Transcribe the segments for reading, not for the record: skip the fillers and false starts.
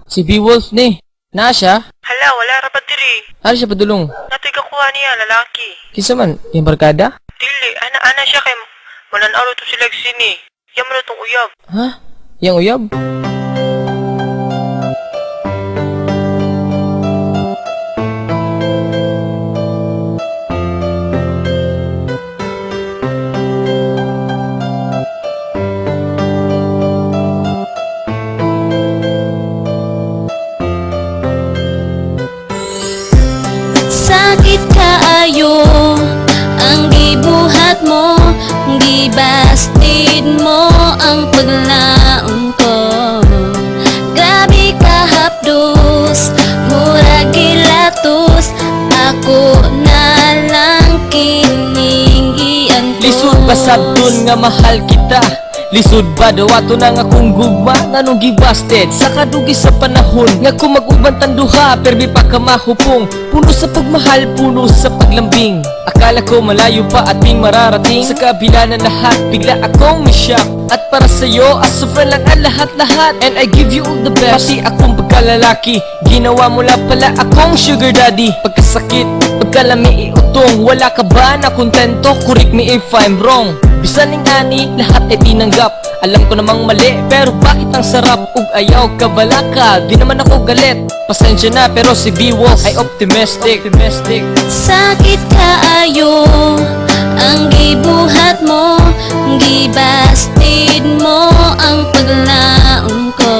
Si Beowulf ni. Naa siya? Hala, wala ra ba diri? Ano siya padulong? Natoy kakuha niya, lalaki. Kinsa man? Yung barkada? Dili, ana siya kay manan-aro to sila sini. Yan mo na itong uyab. Ha? Yang uyab? Sakit kaayo ang gibuhat mo, gibastid mo ang paglaon ko. Grabe ka hapdos, murag gilatos, ako na lang kiningian ko. Lisod ba sabdon nga mahal kita? Lisod ba daw ato na nga kung gugma nga nung gibasted sa kadugi sa panahon nga kung mag-uban tanduha permi pa ka mahupong puno sa pagmahal, puno sa paglambing. Akala ko malayo pa ating mararating sa kabila na lahat bigla akong misyak at para sa'yo asufran lang ang lahat-lahat and I give you all the best. Pati akong pagkalalaki ginawa mo lang pala akong sugar daddy. Pagkasakit, pagkalami iutong wala ka ba na kontento? Correct me if I'm wrong. Bisan ning ani, lahat ay tinanggap. Alam ko namang mali, pero bakit ang sarap? Ug ayaw ka balaka, di naman ako galit. Pasensya na, pero si Beowulf ay optimistic. Sakit kaayo ang gibuhat mo, gibastid mo ang paglaon ko.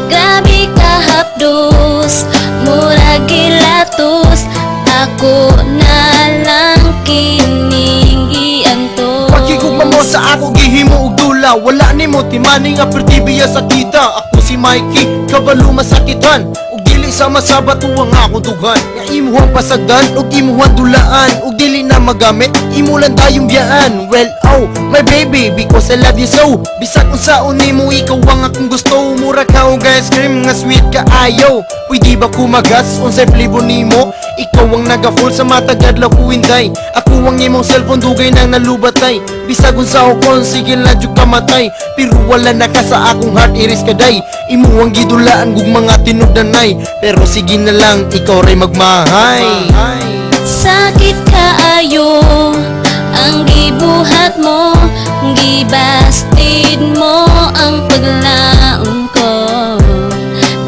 Grabe ka hapdos, murag gilatos, ako na lang kiningian to. Pagkigugma mo sa ako gihimo og dula, wala nimo timani nga pertibiya sa kita. Ako si Mikey, kabalo masakitan ug dili sama sa batuang ako dugan. Nga imuhang pasagdan ug imuhang dulaan ug dili na magamit, imo lang tayong biyaan. Well, oh, my baby, because I love you so. Bisag unsaon nimo ikaw ang akong gusto. Mura ka og ice cream nga sweet ka ayo. Pwede ba kumagas unsay flavor nimo? Ikaw ang naga-full sa matagad la kuwinday. Ako ang imong cellphone dugay nang nalubatay. Bisag unsa kon sige na jud kamatay. Pero wala na ka sa akong heart iris kaday. Imo ang gidulaan gug mga tinuddanay. Pero sige na lang ikaw ray magmahay. Sakit kaayo ang gibuhat mo, gibastid mo ang paglaon ko.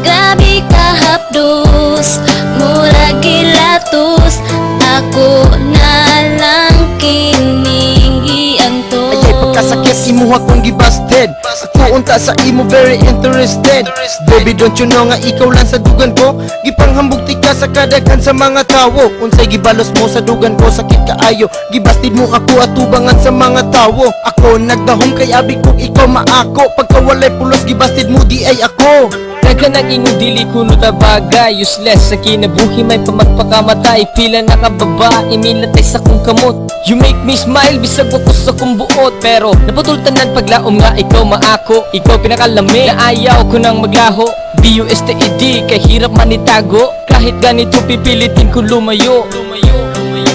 Grabe ka hapdos, murag gilatos, ako na lang kiningian to. Ayay pagkasakit imuha kong gibasted. Ako unta sa imo very interested. Baby don't you know nga ikaw lang sa dugan ko. Gipanghambog ti ka sa kadaghan sa mga tawo. Unsay gibalos mo sa dugan ko, sakit kaayo. Gibastid mo ako at tubangan sa mga tawo. Ako nagdahom kay abi kong ikaw maako. Pagka walay pulos gibastid mo di ay ako. Dagan ang ingong dili kuno ta bagay. Useless sa kinabuhi may pamagpakamatay. Pila na ka babae milatay sa kong kamot. You make me smile bisag wako sa kong buot. Pero napatultanan paglaom nga ikaw maako. Ikaw pinakalami na ayaw ko nang maglaho. BUSTED kay hirap man itago. Kahit ganito pipilitin ko lumayo.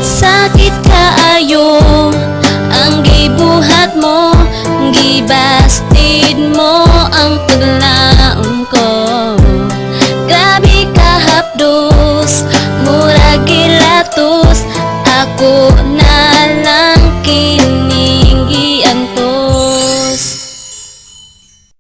Sakit kaayo ang gibuhat mo, gibastid mo ang paglaon ko. Grabe ka hapdos, murag gilatos, ako na